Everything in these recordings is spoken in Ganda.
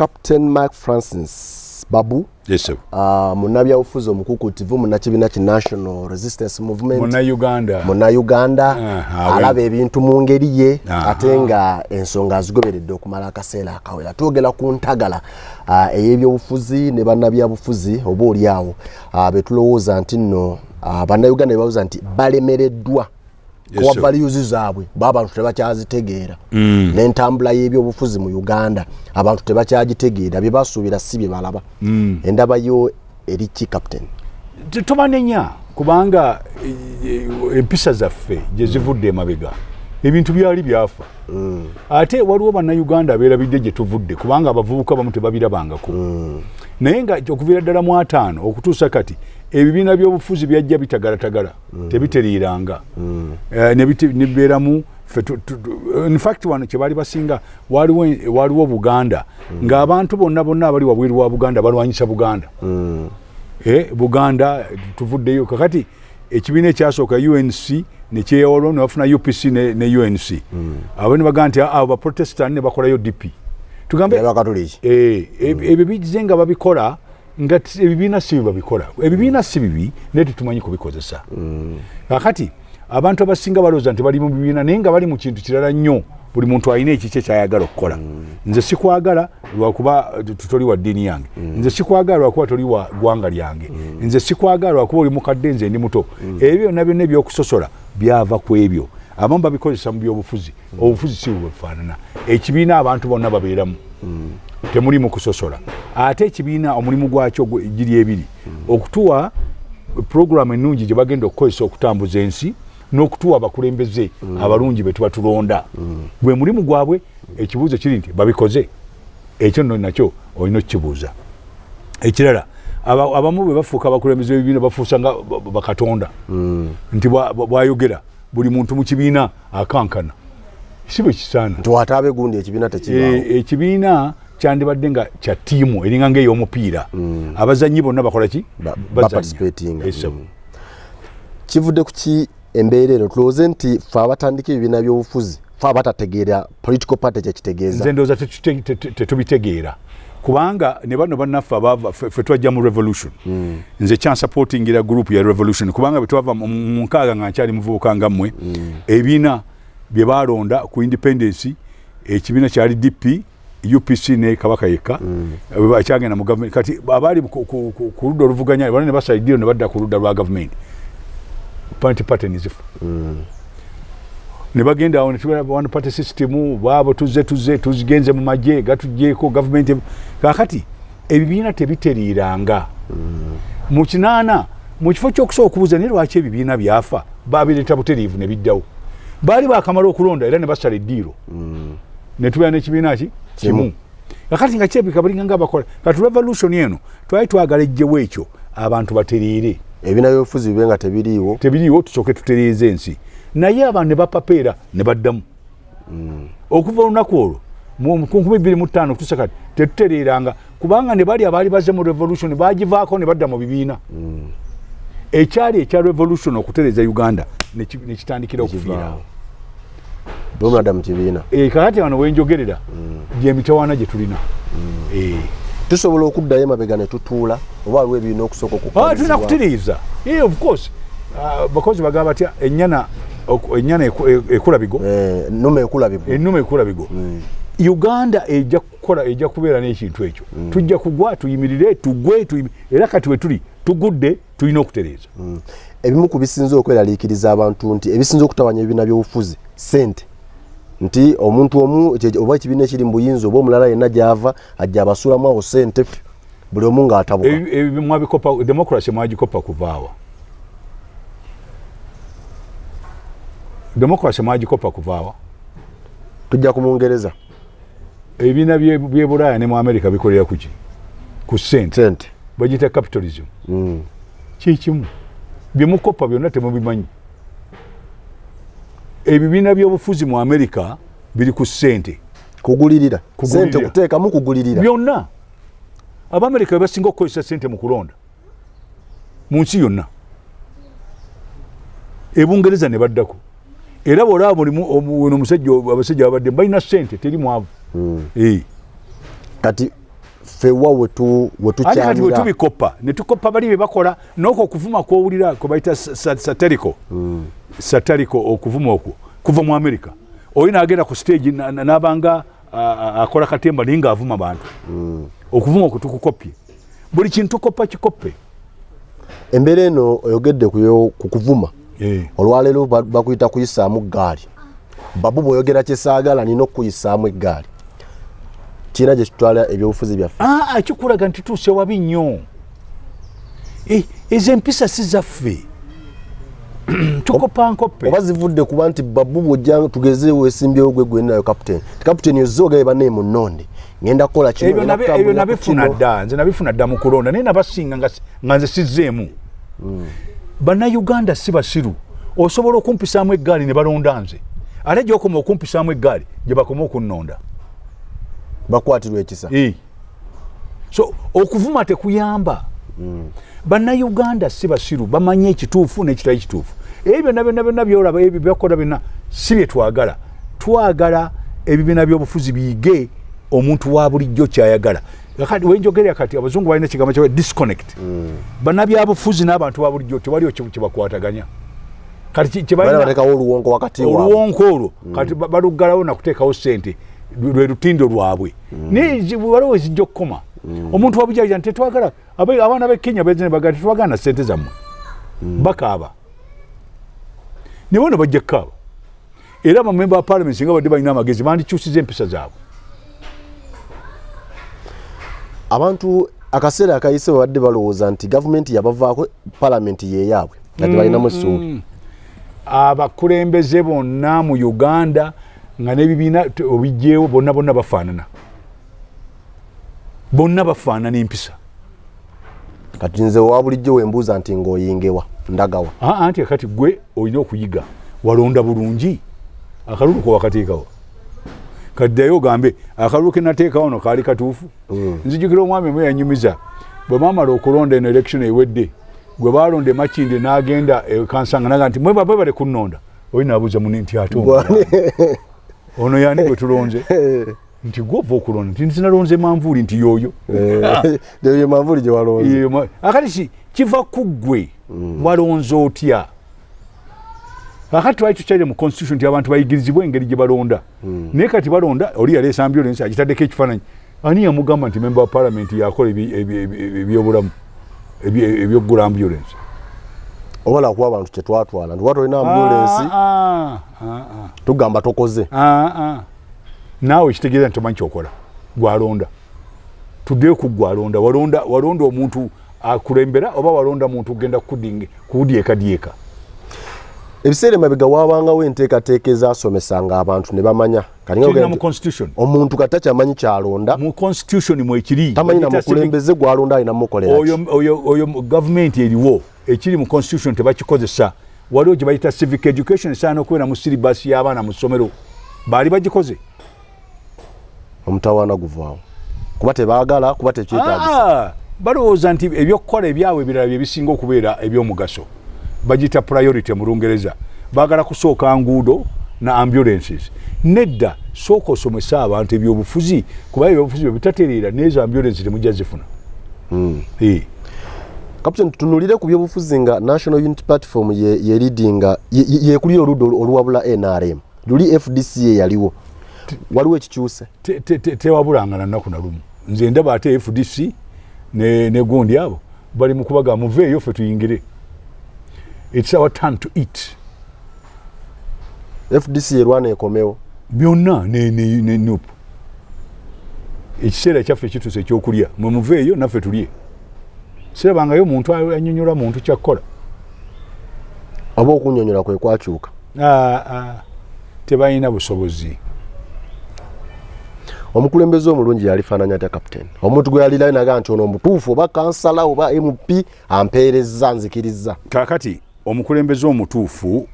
Captain Mark Francis Babu. Yes sir. Munabya ufuzo mukukutivu munakibina ki National Resistance Movement. Muna Uganda. Alabe ebintu mu ngeri ye atenga ensonga azigoberedde okumala akaseera akawera. Twogera ku ntagala ey'ebyo bufuzi ne bannabya bufuzi oba oli awo betulowooza nti nno bannayuganda bawuza nti balemereddwa kwa values zaabwe abantu tebakyazitegeera n'entambula y'ebyobufuzi mu Uganda abantu tebakyagitegeera bye basuubira si bye balaba endaba yo eriki captain tumanenya kubanga empisa zaffe gye zivudde emabega ebintu byali byafa ate waliwo bannayuganda abeerabidde gye tuvudde kubanga abavubuka bamu tebabirabangako naye nga okuviira ddala mu 5 okutuusa kati ebibiina by'obufuzi byajja bitagalatagala tebitereeranga nebibeeramu in fact wano kye baali basinga waliwo Buganda ng'abantu bonna abali wabweru wa Buganda balwanyisa Buganda Buganda tuvuddeyo kakati ekibiina ekyasooka UNC ne kyewalwa ne bafuna UPC ne UNC abo ne baga nti abo baprotestant ne bakolayo DP tugambe abakatoliki ebyo bigize nga babikola nga ebibiina si babikola ebibiina si bibi naye tumanyi kubikozesa kakati abantu abasinga balooza nti bali mu bibiina naye nga bali mu kintu kirala nnyo buli muntu alina ekikye kyayagala okukola nze sikwagala lwakuba tutoli wa ddiini yange nze sikwagala lwakuba toli wa ggwanga lyange nze sikwagala lwakuba oli mukadde nze ndi muto ebyo byonna byonna ebyokusosola byava ku ebyo abamu babikozesa mu byobufuzi obufuzi si bwefaanana ekibiina abantu bonna babeeramu temuli mu kusosola ate ekibiina omulimu gwakyo giri ebiri okutuwa programu ennungi gye bagenda okukozesa okutambuza ensi n'okutuwa abakulembeze abalungi be tuba tulonda gwe mulimu gwabwe ekibuuzo kiri nti babikoze ekyo nno nakyo olina okukibuuza ekirala abamu bwe bafuuka abakulembeze b'ebibiina bafuusa nga bakatonda nti bwayogera buli muntu mu kibiina akankana si bwe kisaana nti wataabe gundi ekibiina tekibaawo ekibiina kyandibadde nga kya ttiimu eringa ng'ey'omupiira abazannyi bonna bakola ki baparticipating kivudde ku ki embeera eno tulowooze nti fe abatandika ebibiina by'obufuzi fe abatategeera political party kyekitegeeza nze ndowooza tetubitegeera kubanga ne bano bannaffe ffe twajja mu revolution nze kyansupportingira group ya revolution kubanga bwe twava mu nkaaga nga nkyali muvubuka ngammwe ebibiina bye baalonda ku independence ekibiina kyali DP UPC ne kabaka yekka akyagenda mu government kati abaali ku ludda oluvuganya bano ne basaidiyo ne badda ku ludda lwa government party nizifu ne bagenda awo ne tubera one party system baabo tuzigenze mu magye gatugyeko government kakati ebibiina tebiteriranga mu kinaana mu kifo ky'okusooka okubuuza ne lwaki ebibiina byafa babireeta buteriivu ne biddawo baali bakamala okulonda era ne basala eddiiro ne tubeera n'ekibiina kimu kakati nga kyebika balinga nga bakola kati revolution eno twali twagala ejjewo ekyo abantu batereere ebibiina by'obufuzi bibe nga tebiriiwo tusooke tutereeze ensi naye abantu ne bapapeera ne baddamu okuva olunaku olwo mu 2025 kutuusa kati tetutereeranga kubanga ne bali abaali bazze mu revolution baagivaako ne badda mu bibiina ekyali ekya revolution okutereeza Uganda ne kitandikira okufiira bomulada mu kibiina kakati wano wenjogerera gyemitawaana gye tulina tusobola okuddayo emabega ne tutuula oba waliwo ebibiina okusooka okukozesebwa tulina kutereeza of course bakozi bagamba batya ennyana ekula bigo ennuma ekula bigo Uganda ejja kubeera n'ekintu ekyo tujja kugwa tuyimirire tugwe era kati we tuli tugudde tulina okutereeza ebimu ku bisinza okweraliikiriza abantu nti ebisinza okutawanya ebibiina by'obufuzi ssente nti omuntu omu oba ekibiina ekiri mu buyinza oba omulala yenna gy'ava ajja abasuulamu awo ssente buli omu ng'atabuka mwabikopa democracy mwagikopa kuvaawa democracy mwagikopa kuvaawa tujja ku Mungereza ebibiina by'e Bulaaya ne mu America bikolera kuki ku ssente bagita capitalism kikimu byemukopa byonna temubimanyi ebibiina by'obufuzi mu America biri ku ssente kugulirira ssente kuteekamu kugulirira byonna Abamerika basinga okukozesa ssente mu kulonda mu nsi yonna Ebungereza ne baddako era bw'olaba mulimu abasajja babadde balina ssente teri mwavu kati fewa wetu kati wetubikopa ne tukopa bali bebakola noko okuvuma kwowulira ko bayita satirical okuvuma okwo kuva mu America oyina agenda ku stage n'abanga akola katemba ninga avuma bantu okuvuma okwo tukukopye buli kintu kopa kikoppe embere eno oyogedde kukuvuma olwaleero bakuyita kuyisaamu gaali babu boyogera kyesaagala nina okuyisaamu eggaali kina gye kitwala ebyobufuzi byaffe kikulaga nti tuuse wabi nnyo ezo empisa si zaffe tukopa nkoppe oba zivudde kuba nti babu bwojja tugeze weesimbyewo gwe gwenayo kapiteeni kapiteeni yozze ogabe banne mu nnonde ngenda kukola kino ebyo nabifuna dda nze nabifuna dda mu kulonda naye nabasinga nga nze sizzeemu bannayuganda si basiru osobola okumpisaamu eggaali ne balonda nze ate gyokoma okumpisaamu eggaali gye bakoma okunnonda bakwatirwa ekisa so okuvuma tekuyamba bannayuganda si basiru bamanye ekituufu n'ekitali kituufu ebyo byonna byolaba ebyo byakola byonna si bye twagala ebibiina by'obufuzi biyige omuntu wa bulijjo kyayagala kati wenjogerera kati abazungu balina ekigambo kya disconnect bannabyabufuzi n'abantu ba bulijjo tewaliwo kyebakwataganya kati kyebalinabatekawo oluwonko wakati oluwonko olwo kati baluggalawo nakuteekawo ssente lwe lutindo lwabwe waliwo ezijja okukoma omuntu wabujaja nti tetwagala abaana b'e Kenya beze ne bagala tetwagala na ssente zammwe bakaaba ne bono bajja kukaaba era bamemba ba parliament singa badde balina amagezi bandikyusiza empisa zaabwe abantu akaseera akayise babadde balowooza nti gavumenti yabavaako palamenti yeyaabwe nga tebalinamu essuubi abakulembeze bonna mu Uganda nga n'ebibiina obijjeewo bonna bafaanana empisa kati nze wa bulijjo wembuuza nti ng'oyingewa ndagawa anti kati gwe olina okuyiga walonda bulungi akalulu ko wakateekawo kaddayo ogambe akalulu ke nateekawo no kaali katuufu nzijukira omwami omu yanyumiza bwe baamala okulonda eno election ewedde gwe baalonda Makinde n'agenda Kansanga naga nti mwe bale kunnonda olina abuuza muni nti ate ono yani gwe tulonze nti gwova okulonda nti sinalonze manvuuli nti yoyo eyo manvuuli gye walonze akati kiva ku ggwe walonze otya akati twali tukyaire mu constitution nti abantu bayigirizibwa engeri gye balonda naye kati balonda oli yaleesa ambulance agitaddeko ekifaananyi ani yamugamba nti memba wa parliament yakola ebyobulamu ebyokugula ambulance obala kuba abantu kyetwatwala nti watolina ambulance tugamba tokoze naawe kitegeeza nti tomanyi kyokola gwalonda tuddeyo ku gwalonda walonda omuntu akulembera oba walonda muntu ogenda kudyeka ebiseera emabega waabangawo enteekateeka ezasomesanga abantu ne bamanya omuntu kati takyamanyi kyalonda mu constitution mwekiri tamanyi namukulembeze gwalonda alina mukolera oyo gavumenti eriwo ekiri mu constitution tebakikozesa waliwo gye bayita civic education esaana okubeera mu silibasi y'abaana mu ssomero baali bagikoze omutawaana guvaawo kuba tebaagala kuba tekyetaagisa balowooza nti ebyokukola ebyabwe ebirala bye bisinga okubeera ebyomugaso bagita priority mu Lungereza baagala kusooka nguudo na ambulances nedda sooka osomesa abantu ebyobufuzi kuba ebyobufuzi bye bitatereera n'ezo ambulance temujja zifuna Captain tunulire ku byobufuzi nga National Unity Platform ye leadinga yekuli oluddo oluwabula NRM luli FDCA yaliwo waliwo ekikyuse tewabulanga na nnaku na lumu nze ndaba ate FDC ne gundi abo bali mu kubaga muveeyo ffe tuyingire. It's our turn to eat. FDC erwana ekomewo byonna ne nup ekiseera kyaffe kituse ekyokulya mwe muveeyo naffe tulye sirabangayo muntu anyonyola muntu kyakkola aba okunyonyola kwe kwakyuka tebalina busobozi. Omukulembeze omulungi yalifaananya ate captain omuntu gwe yalirayo naga nti ono omutuufu oba kansala oba MP ampeereza nzikiriza. Kakati omukulembeze omutuufu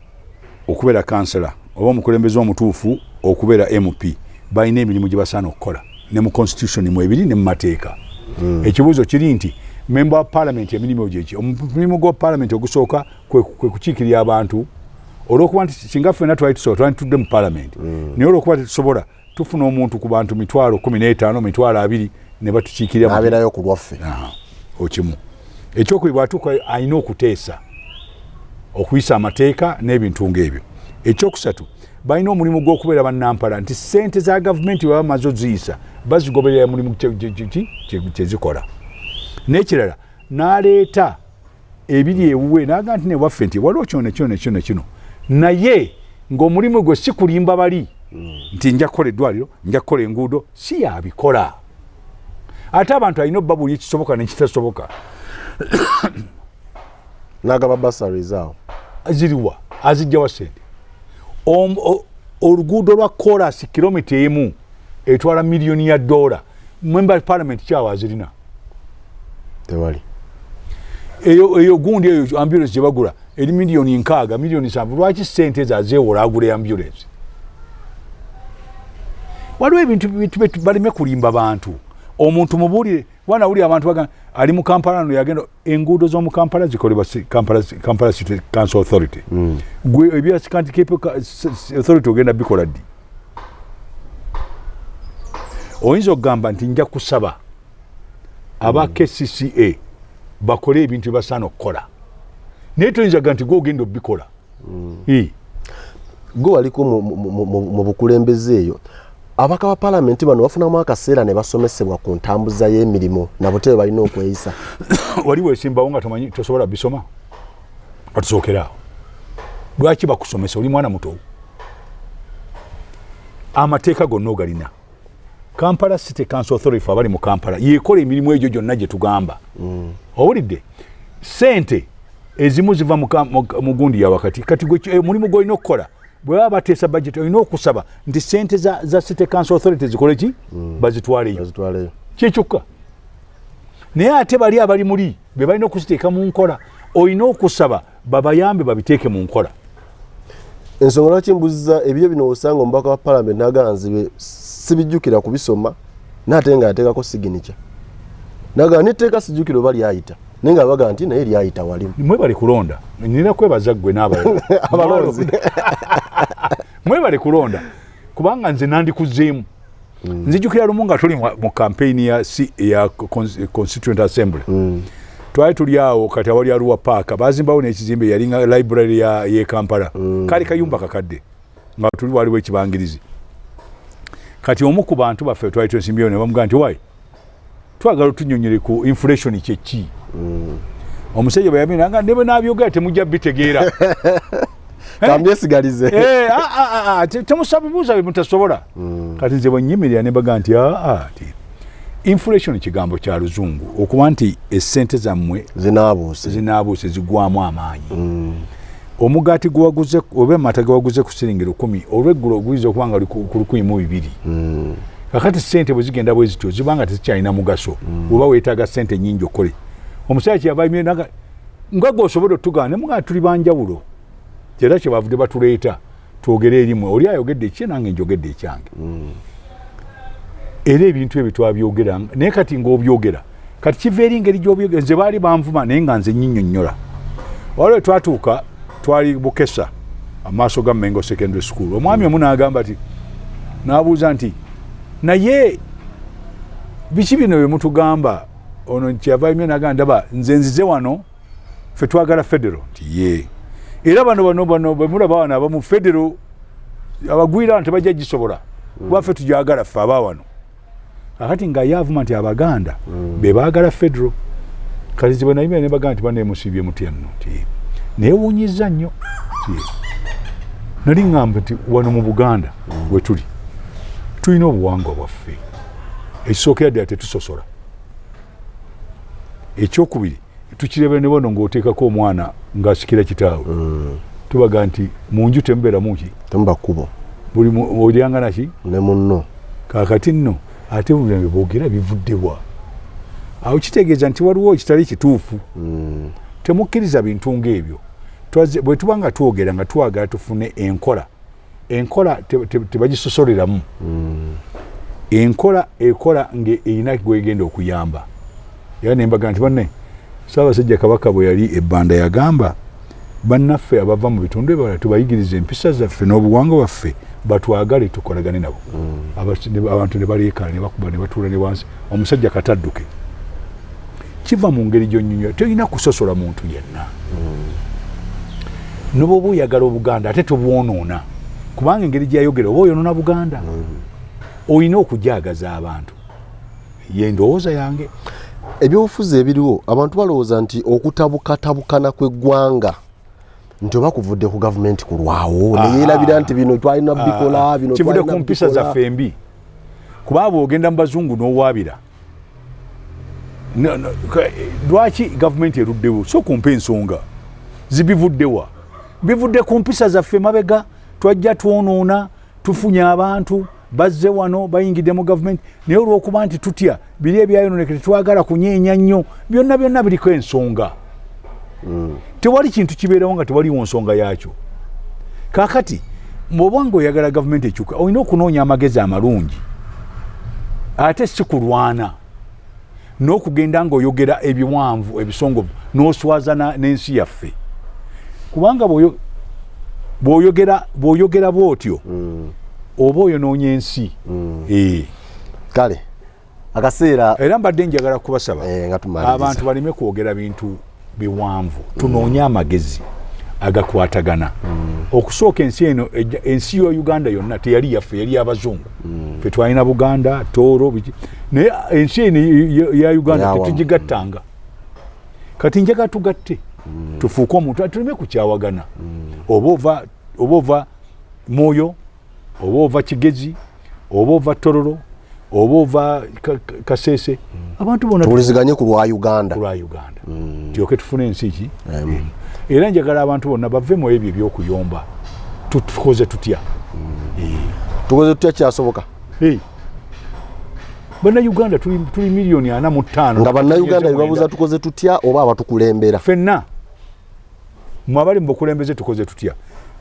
okubeera kansala oba omukulembeze omutuufu okubeera MP balina emirimu gye basaana okukola ne mu constitution mu ebiri ne mu mateeka. Ekibuuzo kiri nti member wa parliament emirimu gyeki omulimu gwa parliament ogusooka kwe kukiikirira abantu olw'okuba nti singa ffenna twali tudde mu parliament naye olw'okuba tetusobola tufuna omuntu ku bantu 15,000 20,000 ne batukiikirira abeerayo ku lwaffe okimu ekyokuli bwatuuka alina okuteesa okuyisa amateeka n'ebintu ng'ebyo. Ekyokusatu balina omulimu gw'okubeera bannampala nti ssente za gavumenti bwe bamaze oziyisa bazigoberera mulimu kyezikola. N'ekirala n'aleeta ebiri ewuwe n'aga nti newaffe nti waliwo kino naye ng'omulimu gwe si kulimba bali nti nja kukola eddwaliro nja kukola enguudo si yabikola. Ate abantu alina obba buli ekisoboka nekitasoboka n'agaba basaries awo ziriwa azijjawa ssente. Oluguudo lwa Kolas kilomita emu etwala miliyoni ya $. Member parliament kyawa azirina tewali. Eyo gundi eyo ambulance gye bagula eri miliyoni 6 miliyoni 7 lwaki ssente zazeewola agula ambulance? Waliwo ebintu baleme kulimba bantu. Omuntu mubuulire wanawulira abantu baga ali mu Kampala no yagenda enguudo z'omu Kampala zikolebwa Kampala City Council Authority. Gwe ebya Kanti Cape Authority ogenda bikola ddi? Oyinza okugamba nti nja kusaba aba KCCA bakole ebintu basaana okukola naye toyinza ga nti gwe ogenda obikola. Gwe waliko mu bukulembeze eyo abaka ba palamenti bano bafunamu akaseera ne basomesebwa ku ntambuza y'emirimu nabutebe balina okweyisa. Waliwo esimbawo nga tomanyi tosobola bisoma atusookerawo. Lwaki bakusomesa oli mwana muto? Amateeka gonna ogalina. Kampala City Council Authority abali mu Kampala yekola emirimu egyo gyonna gye tugamba. Owulidde ssente ezimu ziva mu gundi ya wakati kati gwe mulimu gw'olina okukola bwe baba bateesa budget olina okusaba nti ssente za City Council Authority zikole ki bazitwaleyo kyekyoka. Naye ate bali abali muli be balina okuziteeka mu nkola olina okusaba babayambe babiteeke mu nkola. Ensonga lwaki mbuziza ebyo bino osanga omubaka wa palamenti n'aganzibe sibijjukira kubisoma n'ate nga ateekako signature naga niteeka sijjukiro bali ayita naye nga baga nti naye lyayita walimu. Mwe bali kulonda nina kwebaza ggwe abalonzi mwe bali kulonda kubanga nze nandikuzeemu. Nzijjukira lumu nga tuli mu campaign ya Constituent Assembly. Twali tuli awo kati awali Arua Park bazimbawo n'ekizimbe yali nga library ye Kampala kali kayumba kakadde nga tuli waliwo ekibangirizi. Kati omu ku bantu baffe twali twesimbiyo ne bamugaa nti wayi twagala tunyonyere ku inflation kyeki. Omusajja bwe yamina nga ndebe nabyogera temujja bitegeera. Kamyesigalize. Temusabibuuza bye mutasobola. Kati nze bwe nnyimirira ne baga nti inflation kigambo kya luzungu okuba nti essente zammwe zinaabuuse zigwamu amaanyi. Omugaati gwaguze oba amata gwaguze ku siringi 10 olweggulo oguyinza okuba nga ku 1,200. Kakati ssente bwe zigenda bwe zityo zibanga tezikyalina mugaso oba weetaaga ssente nnyingi okole. Omusajja kyava naga nga gwosobola otugaana ne mugaa tuli banjawulo era kyebavudde batuleeta twogere erimu oli ayogedde ekye nange njogedde ekyange. Era ebintu ebyo twabyogera naye kati ng'obyogera kati kiva eri ngeri gy'obyogera nze baali banvuma naye nga nze nnyinnyonnyola. Waliwo twatuuka twali Bukesa amaaso ga Mengo Secondary School. Omwami omu n'agamba ati n'abuuza nti naye biki bino bye mutugamba ono kyava imye n'agamba ndaba nze nzize wano ffe twagala federal nti ye era bano bwe mulaba wano abamu federal abagwira tebajja gisobola lwaffe tujagala ffe aba wano. Akati nga yavuma nti Abaganda be baagala federal kati zibwe naimye ne bagamba nti baneemusibye mutya nno nti neewuunyiza nnyo. Nali ngamba nti wano mu Buganda we tuli tulina obuwangwa bwaffe ekisookera ddala tetusosola. Ekyokubiri tukirebera ne wano ng'oteekako omwana ng'asikira kitaawe tubaga nti mu nju temubeera muki temuba kkubo buli olyanga naki ne munno. Kaakati nno ate buli boogera bivuddebwa awo kitegeeza nti waliwo ekitali kituufu. Temukkiriza bintu ng'ebyo. Bwe tuba nga twogera nga twagala tufune enkola tebagisosoleramu. Enkola ekola ng'erina gwegenda okuyamba. Era ne mbaga nti banne Ssaabasajja Kabaka bwe yali ebbanda yagamba bannaffe abava mu bitundu ebirala tubayigiriza empisa zaffe n'obuwangwa bwaffe batwagale tukolagane nabo abantu ne baleekaana ne bakuba ne batuula ne wansi omusajja katadduke kiva mu ngeri gy'onnyonnyola tolina kusosola muntu yenna noba oyagala Obuganda ate tobwonoona kubanga engeri gy'ayogera oba oyonoona Buganda olina okujagaza abantu ye ndowooza yange ebyobufuzi ebiriwo abantu balowooza nti okutabukatabukana kw'eggwanga nti oba kuvudde ku gavumenti kulwawo neyeerabira nti bino twalina bikola bino kivudde ku mpisa zaffe embi kuba bw'ogenda mu bazungu n'owaabira lwaki gavumenti eruddewo so kumpa ensonga zibivuddewa bivudde ku mpisa zaffe mabega twajja twonoona tufunye abantu bazze wano bayingidde mu gavumenti naye olw'okuba nti tutya biri ebyayononekere twagala kunyeenya nnyo byonna biriko ensonga tewali kintu kibeerawo nga tewaliwo nsonga yaakyo kaakati bw'oba ng'oyagala gavumenti ekyuka olina okunoonya amagezi amalungi ate si kulwana n'okugenda ng'oyogera ebiwanvu ebisongovu n'oswaza n'ensi yaffe kubanga bw'oyogera bw'otyo oba oyonoonya ensi kale akaseera era mbadde njagala kubasaba abantu baleme kwogera bintu biwanvu tunoonye amagezi agakwatagana okusooka ensi eno ensi ya Uganda yonna teyali yaffe yali abazungu ffe twalina Buganda Tooro naye ensi eno ya Uganda tetugigattanga kati njagala tugatte tufuuke omuntu tuleme kukyawagana oba ova Moyo oba ova Kigezi oba ova Tororo oba ova Kasese abantu bonna tuwuliziganye ku lwa Uganda tyoke tufune ensi ki era njagala abantu bonna bave mu ebyo ebyokuyomba tukoze tutya kyasoboka bannayuganda tuli miliyoni 45 nga bannayuganda bebabuuza tukoze tutya oba abatukulembera ffenna mwe abali mu bukulembeze tukoze tutya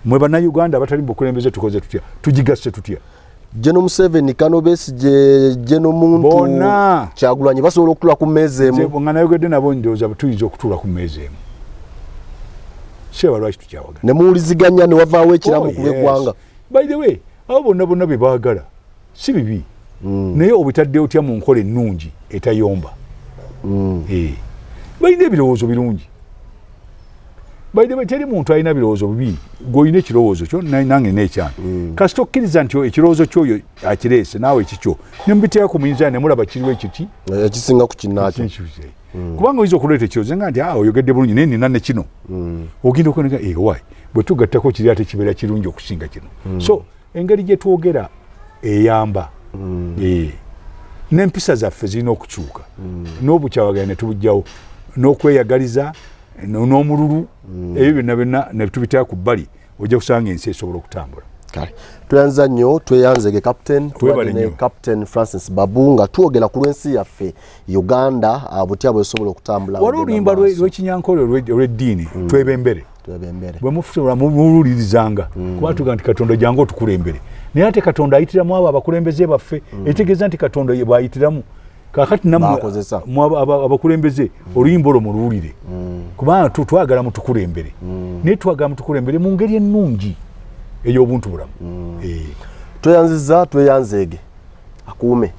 mwe bannayuganda abatali mu bukulembeze tukoze tutya tugigasse tutya Jeno Museveni Kano Besigye Jeno muntu bona Kyagulanyi basobola okutula ku mmeeza emu nga nayogedde nabo ndowooza tuyinza okutuula ku mmeeza emu seeba lwaki tukyawaga ne muwuliziganya ne wavaawo ekiramu ku b'eggwanga by the way abo bonna bye baagala si bibi naye obitadde otya mu nkola ennungi etayomba balina ebirowoozo birungi by the way teri muntu alina birowoozo bibi gw'olina ekirowoozo kyo nange n'ekyange kasita okkiriza nti ekirowoozo kyoyo akireese naawe ekikyo ne mubiteeka ku minzaani ne mulaba kiriwo ekiti ekisinga ku kinnaakyo kubanga oyinza okuleeta ekirowoozo nga nti oyogedde bulungi naye nina ne kino ogenda okuboneka wayi bwe tugattako kiri ate kibeera kirungi okusinga kino so engeri gye twogera eyamba n'empisa zaffe zirina okukyuka n'obukyawagana ne tubugjawo n'okweyagaliza n'omululu ebyo byonna ne tubiteeka ku bbali ojja kusanga ensi esobola okutambula kale tweyanza nnyo tweyanzege Captain Francis Babu nga twogera ku lw'ensi yaffe Uganda butya bwesobola okutambula waliwo oluyimba lw'ekinyankole olw'eddiini twebembere bwe mufusobola muwulirizanga kuba tuga nti Katonda jangu otukulembere naye ate Katonda ayitiramu abo abakulembeze baffe ekitegeeza nti Katonda bw'ayitiramu kakati nammwe abakulembeze oluyimba olwo muluwulire kubanga twagala mutukulembere naye twagala mutukulembere mu ngeri ennungi ey'obuntu bulamu tweyanziza tweyanzeege akuume